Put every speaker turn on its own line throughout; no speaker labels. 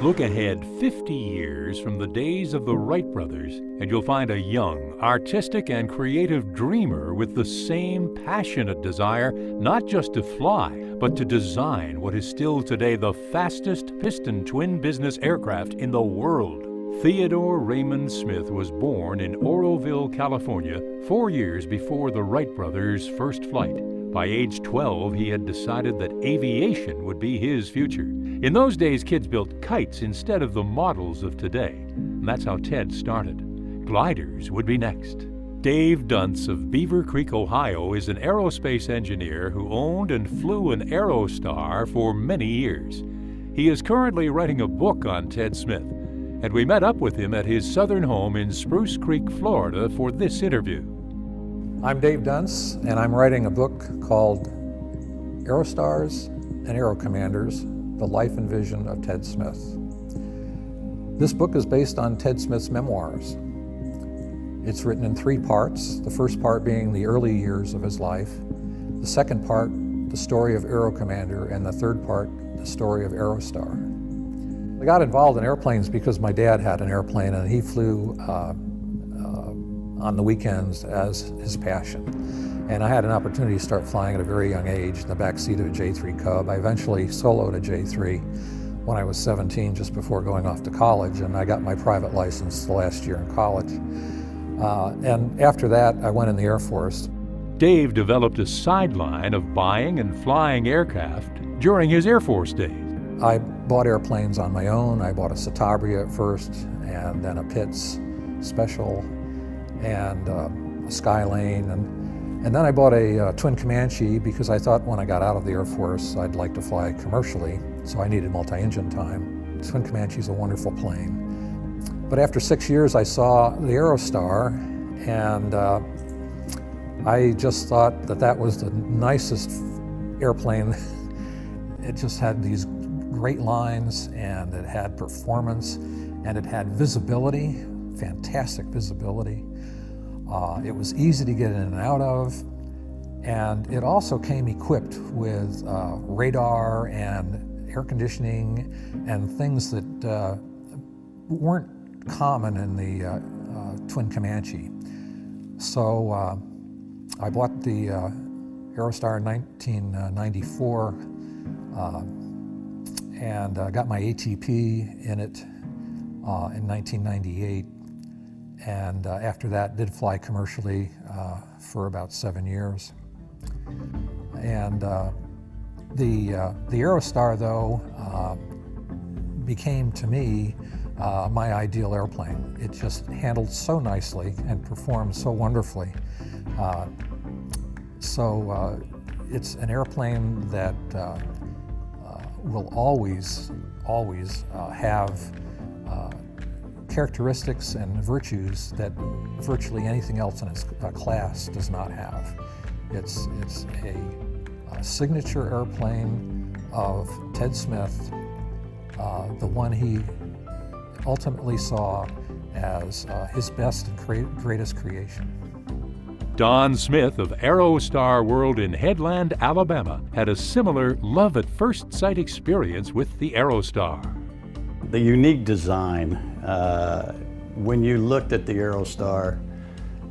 Look ahead 50 years from the days of the Wright brothers, and you'll find a young, artistic, and creative dreamer with the same passionate desire not just to fly, but to design what is still today the fastest piston twin business aircraft in the world. Theodore Raymond Smith was born in Oroville, California, 4 years before the Wright brothers' first flight. By age 12, he had decided that aviation would be his future. In those days, kids built kites instead of the models of today. And that's how Ted started. Gliders would be next. Dave Duntz of Beaver Creek, Ohio, is an aerospace engineer who owned and flew an Aerostar for many years. He is currently writing a book on Ted Smith, and we met up with him at his southern home in Spruce Creek, Florida, for this interview.
I'm Dave Duntz, and I'm writing a book called Aerostars and Aero Commanders, The Life and Vision of Ted Smith. This book is based on Ted Smith's memoirs. It's written in 3 parts, the first part being the early years of his life, the second part, the story of Aero Commander, and the third part, the story of Aerostar. I got involved in airplanes because my dad had an airplane and he flew on the weekends as his passion. And I had an opportunity to start flying at a very young age in the back seat of a J3 Cub. I eventually soloed a J3 when I was 17, just before going off to college, and I got my private license the last year in college. And after that, I went in the Air Force.
Dave developed a sideline of buying and flying aircraft during his Air Force days.
I bought airplanes on my own. I bought a Citabria at first, and then a Pitts Special, and a Skylane, and then I bought a twin Comanche because I thought when I got out of the Air Force I'd like to fly commercially, so I needed multi-engine time. Twin Comanche is a wonderful plane. But after 6 years I saw the Aerostar, and I just thought that that was the nicest airplane. It just had these great lines, and it had performance, and it had visibility, fantastic visibility. It was easy to get in and out of, and it also came equipped with radar and air conditioning and things that weren't common in the twin Comanche. So I bought the Aerostar in 1994 and got my ATP in it in 1998. And after that, did fly commercially for about 7 years. And the Aerostar, though, became to me my ideal airplane. It just handled so nicely and performed so wonderfully. So it's an airplane that will always have characteristics and virtues that virtually anything else in its class does not have. It's a signature airplane of Ted Smith, the one he ultimately saw as his best and greatest creation.
Don Smith of Aerostar World in Headland, Alabama, had a similar love-at-first-sight experience with the Aerostar.
The unique design, when you looked at the Aerostar,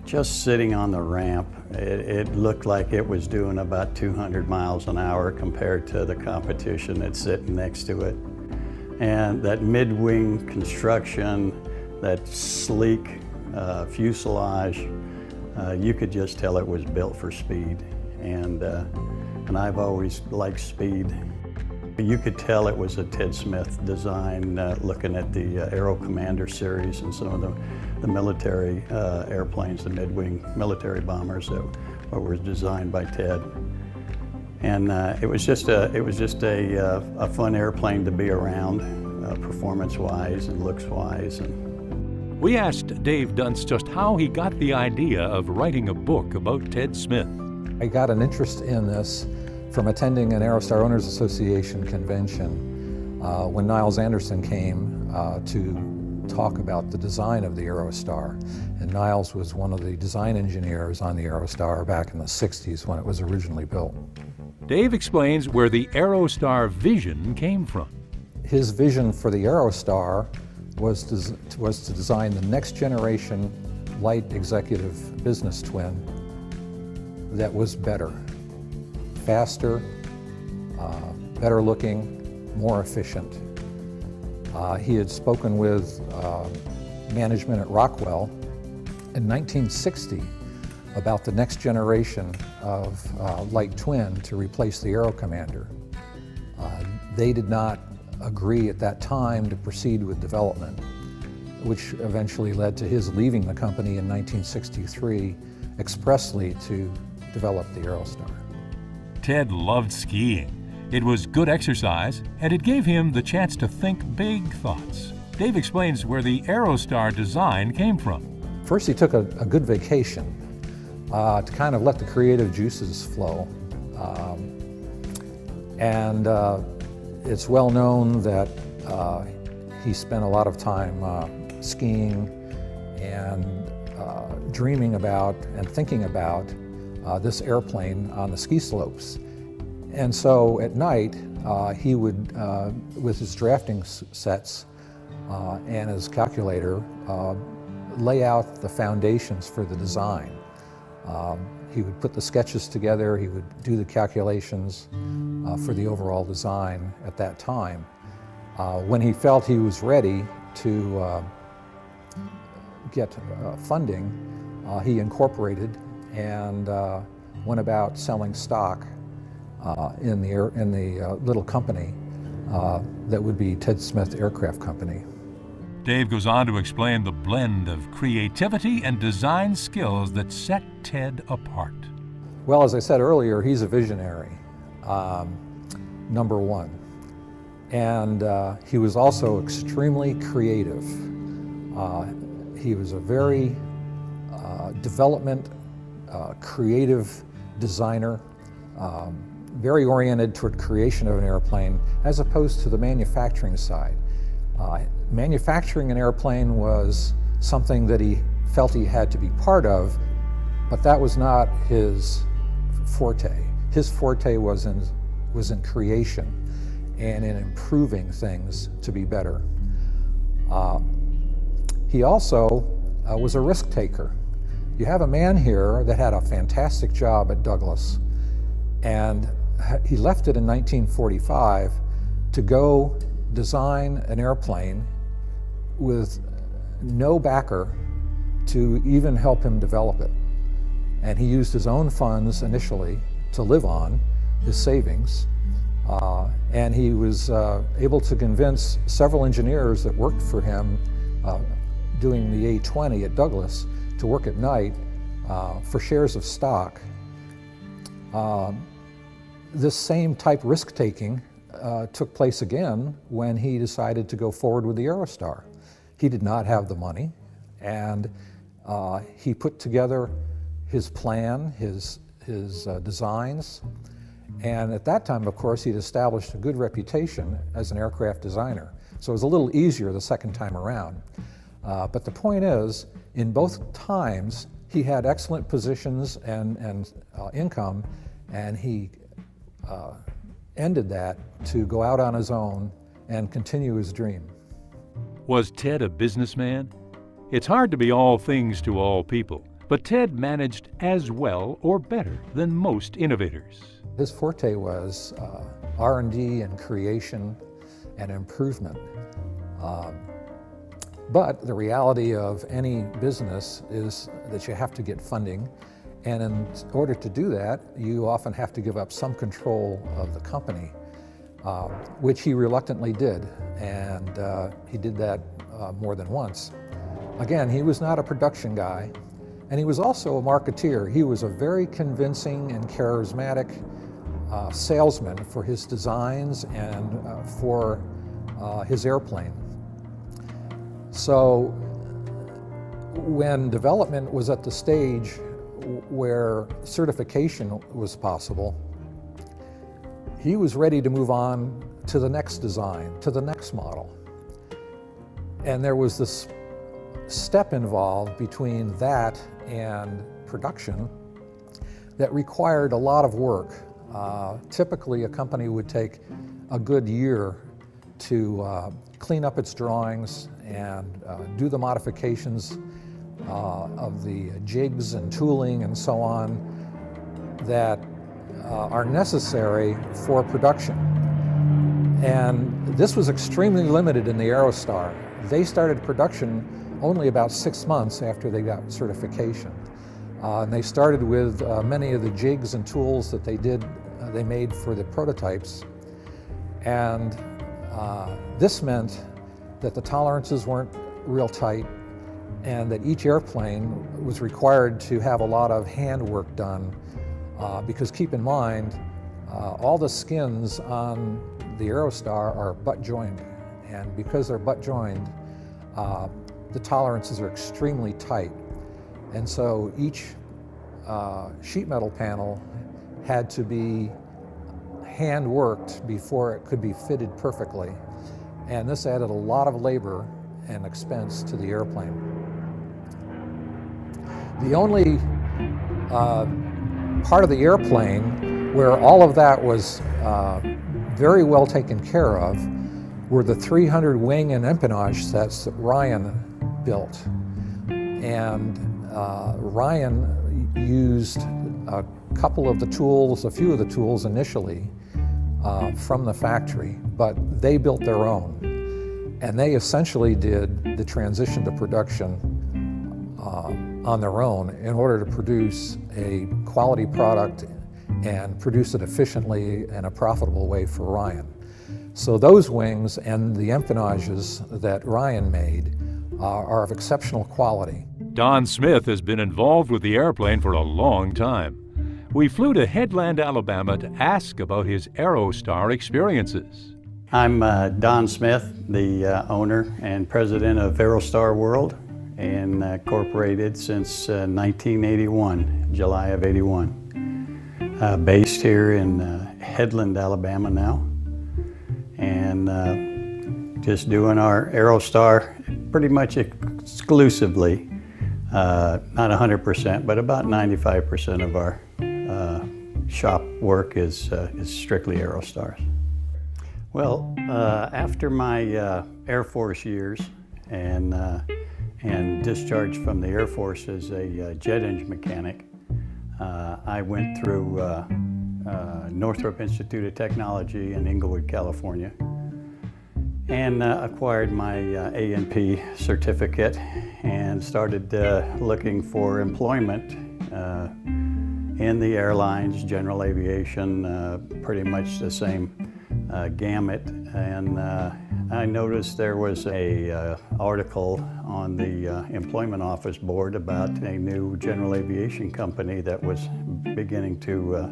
just sitting on the ramp, it looked like it was doing about 200 miles an hour compared to the competition that's sitting next to it. And that mid-wing construction, that sleek fuselage, you could just tell it was built for speed. And I've always liked speed. You could tell it was a Ted Smith design, looking at the Aero Commander series and some of the military airplanes, the mid-wing military bombers that were designed by Ted. And it was just a fun airplane to be around, performance-wise and looks-wise.
We asked Dave Duntz just how he got the idea of writing a book about Ted Smith.
I got an interest in this from attending an Aerostar Owners Association convention when Niles Anderson came to talk about the design of the Aerostar. And Niles was one of the design engineers on the Aerostar back in the 60s when it was originally built.
Dave explains where the Aerostar vision came from.
his vision for the Aerostar was to design the next generation light executive business twin that was better, faster, better looking, more efficient. He had spoken with management at Rockwell in 1960 about the next generation of light twin to replace the Aero Commander. They did not agree at that time to proceed with development, which eventually led to his leaving the company in 1963 expressly to develop the Aerostar.
Ted loved skiing. It was good exercise, and it gave him the chance to think big thoughts. Dave explains where the Aerostar design came from.
First, he took a good vacation to kind of let the creative juices flow. It's well known that he spent a lot of time skiing and dreaming about and thinking about this airplane on the ski slopes. And so at night, he would, with his drafting sets and his calculator, lay out the foundations for the design. He would put the sketches together, he would do the calculations for the overall design at that time. When he felt he was ready to get funding, he incorporated and went about selling stock in the little company that would be Ted Smith Aircraft Company.
Dave goes on to explain the blend of creativity and design skills that set Ted apart.
Well, as I said earlier, he's a visionary, number one. And he was also extremely creative. He was a very development, creative designer, very oriented toward creation of an airplane as opposed to the manufacturing side. Manufacturing an airplane was something that he felt he had to be part of, but that was not his forte. His forte was in creation and in improving things to be better. He also was a risk taker. You have a man here that had a fantastic job at Douglas, and he left it in 1945 to go design an airplane with no backer to even help him develop it. And he used his own funds initially to live on, his savings, and he was able to convince several engineers that worked for him doing the A-20 at Douglas to work at night for shares of stock. This same type risk-taking took place again when he decided to go forward with the Aerostar. He did not have the money, and he put together his plan, his designs, and at that time, of course, he'd established a good reputation as an aircraft designer. So it was a little easier the second time around. But the point is, in both times, he had excellent positions and income, and he ended that to go out on his own and continue his dream.
Was Ted a businessman? It's hard to be all things to all people, but Ted managed as well or better than most innovators.
His forte was R&D and creation and improvement. But the reality of any business is that you have to get funding, and in order to do that, you often have to give up some control of the company, which he reluctantly did, and he did that more than once. Again, he was not a production guy, and he was also a marketeer. He was a very convincing and charismatic salesman for his designs and for his airplane. So when development was at the stage where certification was possible, he was ready to move on to the next design, to the next model. And there was this step involved between that and production that required a lot of work. Typically, a company would take a good year to clean up its drawings and do the modifications of the jigs and tooling and so on that are necessary for production. And this was extremely limited in the Aerostar. They started production only about 6 months after they got certification. And they started with many of the jigs and tools that they made for the prototypes. And this meant that the tolerances weren't real tight and that each airplane was required to have a lot of handwork done because keep in mind, all the skins on the Aerostar are butt joined, and because they're butt joined, the tolerances are extremely tight. And so each sheet metal panel had to be hand worked before it could be fitted perfectly. And this added a lot of labor and expense to the airplane. The only part of the airplane where all of that was very well taken care of were the 300 wing and empennage sets that Ryan built. And Ryan used a couple of the tools, a few of the tools initially from the factory, but they built their own. And they essentially did the transition to production on their own in order to produce a quality product and produce it efficiently in a profitable way for Ryan. So those wings and the empennages that Ryan made are of exceptional quality.
Don Smith has been involved with the airplane for a long time. We flew to Headland, Alabama to ask about his Aerostar experiences.
I'm Don Smith, the owner and president of Aerostar World, and incorporated since 1981, July of '81. Based here in Headland, Alabama now, and just doing our Aerostar pretty much exclusively, not 100%, but about 95% of our shop work is strictly Aerostars. Well, after my Air Force years and discharge from the Air Force as a jet engine mechanic, I went through Northrop Institute of Technology in Inglewood, California, and acquired my A&P certificate and started looking for employment in the airlines, general aviation, pretty much the same gamut. And I noticed there was a article on the Employment Office Board about a new general aviation company that was beginning to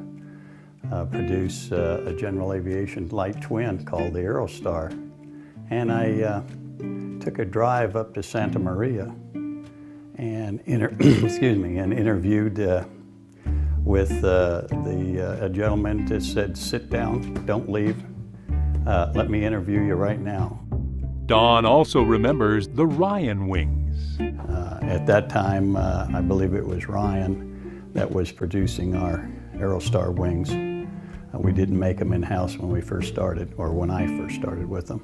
produce a general aviation light twin called the Aerostar. And I took a drive up to Santa Maria and interviewed with a gentleman that said, "Sit down, don't leave. Let me interview you right now."
Don also remembers the Ryan wings.
At that time, I believe it was Ryan that was producing our Aerostar wings. We didn't make them in-house when we first started, or when I first started with them.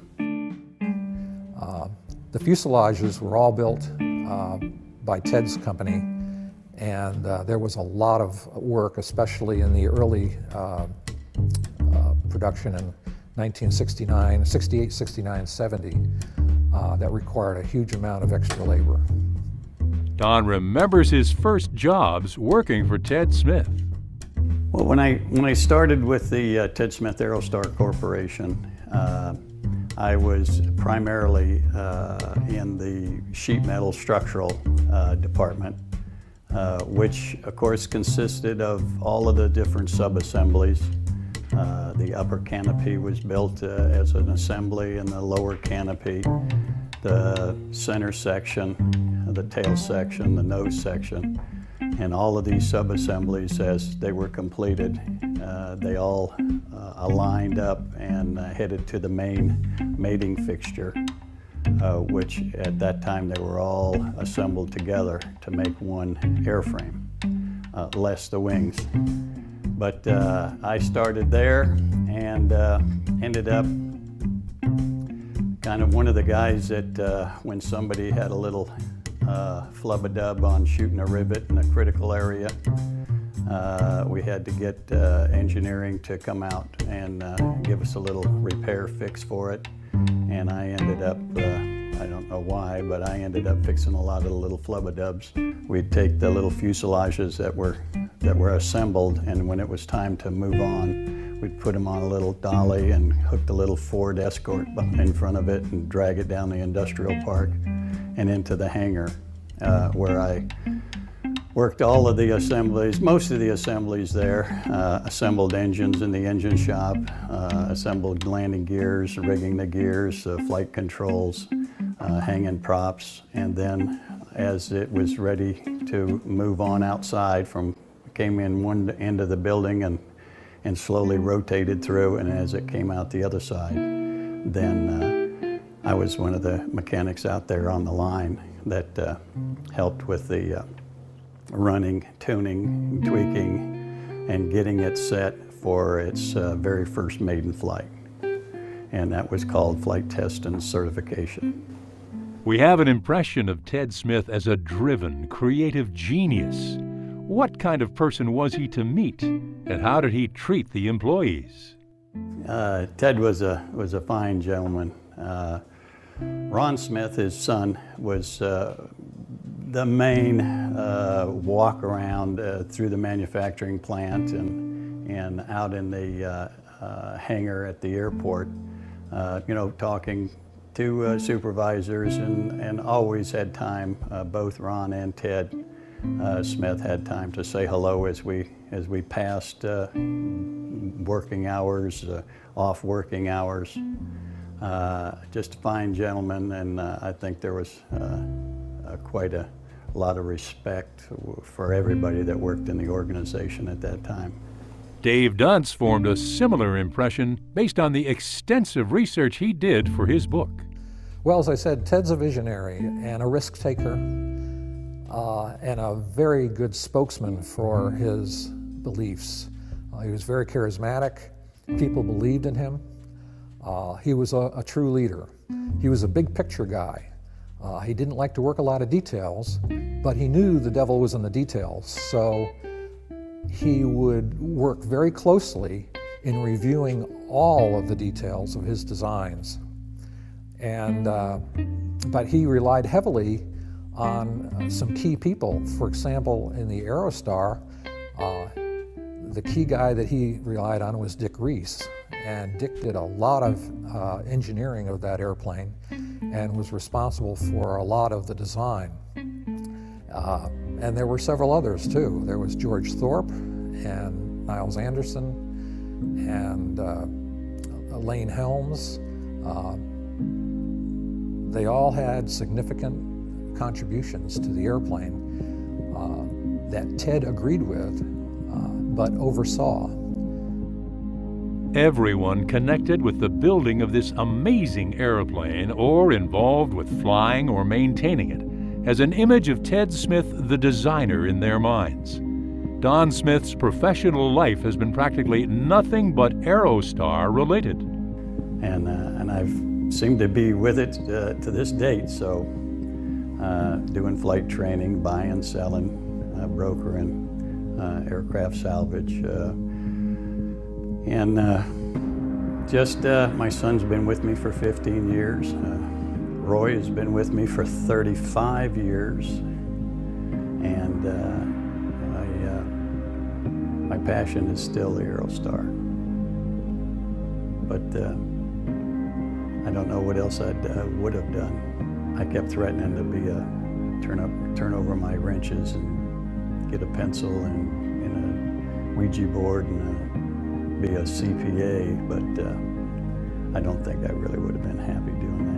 The fuselages were all built by Ted's company, and there was a lot of work, especially in the early production in 1969, 68, 69, 70, that required a huge amount of extra labor.
Don remembers his first jobs working for Ted Smith.
Well, when I started with the Ted Smith Aerostar Corporation, I was primarily in the sheet metal structural department, which of course consisted of all of the different sub-assemblies. The upper canopy was built as an assembly, and the lower canopy, the center section, the tail section, the nose section, and all of these sub-assemblies, as they were completed, they all aligned up and headed to the main mating fixture, which at that time they were all assembled together to make one airframe, less the wings. But I started there and ended up kind of one of the guys that when somebody had a little flub-a-dub on shooting a rivet in a critical area, we had to get engineering to come out and give us a little repair fix for it. And I ended up, I don't know why, but I ended up fixing a lot of the little flub-a-dubs. We'd take the little fuselages that were assembled, and when it was time to move on, we'd put them on a little dolly and hook the little Ford Escort in front of it and drag it down the industrial park and into the hangar, where I worked all of the assemblies, most of the assemblies there, assembled engines in the engine shop, assembled landing gears, rigging the gears, flight controls, hanging props, and then as it was ready to move on outside came in one end of the building and slowly rotated through, and as it came out the other side, then I was one of the mechanics out there on the line that helped with the running, tuning, tweaking, and getting it set for its very first maiden flight. And that was called flight test and certification.
We have an impression of Ted Smith as a driven, creative genius. What kind of person was he to meet, and how did he treat the employees?
Ted was a fine gentleman. Ron Smith, his son, was the main walk around through the manufacturing plant and out in the hangar at the airport, talking to supervisors, and always had time, both Ron and Ted Smith had time to say hello as we passed working hours, off working hours. Just a fine gentleman, and I think there was quite a lot of respect for everybody that worked in the organization at that time.
Dave Duntz formed a similar impression based on the extensive research he did for his book.
Well, as I said, Ted's a visionary and a risk taker, and a very good spokesman for his beliefs. He was very charismatic. People believed in him. He was a true leader. He was a big picture guy. He didn't like to work a lot of details, but he knew the devil was in the details. So he would work very closely in reviewing all of the details of his designs. And, but he relied heavily on some key people. For example, in the Aerostar, the key guy that he relied on was Dick Reese. And Dick did a lot of engineering of that airplane and was responsible for a lot of the design. And there were several others too. There was George Thorpe and Niles Anderson and Lane Helms. They all had significant contributions to the airplane that Ted agreed with, but oversaw.
Everyone connected with the building of this amazing airplane or involved with flying or maintaining it has an image of Ted Smith, the designer, in their minds. Don Smith's professional life has been practically nothing but Aerostar related.
And I've seemed to be with it to this date, so doing flight training, buying, selling, brokering, aircraft salvage, and my son's been with me for 15 years. Roy has been with me for 35 years, and my passion is still the Aerostar. But I don't know what else I would have done. I kept threatening to turn over my wrenches and get a pencil and a Ouija board and be a CPA, but I don't think I really would have been happy doing that.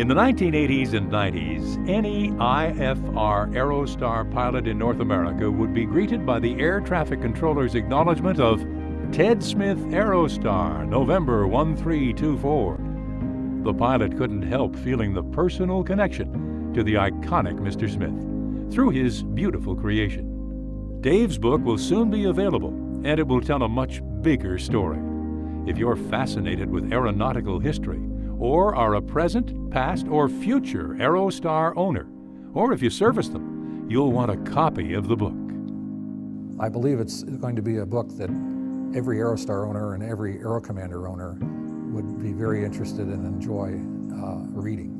In the 1980s and 90s, any IFR Aerostar pilot in North America would be greeted by the air traffic controller's acknowledgement of Ted Smith Aerostar, November 1324. The pilot couldn't help feeling the personal connection to the iconic Mr. Smith through his beautiful creation. Dave's book will soon be available, and it will tell a much bigger story. If you're fascinated with aeronautical history, or are a present, past, or future Aerostar owner, or if you service them, you'll want a copy of the book.
I believe it's going to be a book that every Aerostar owner and every Aero Commander owner would be very interested and enjoy reading.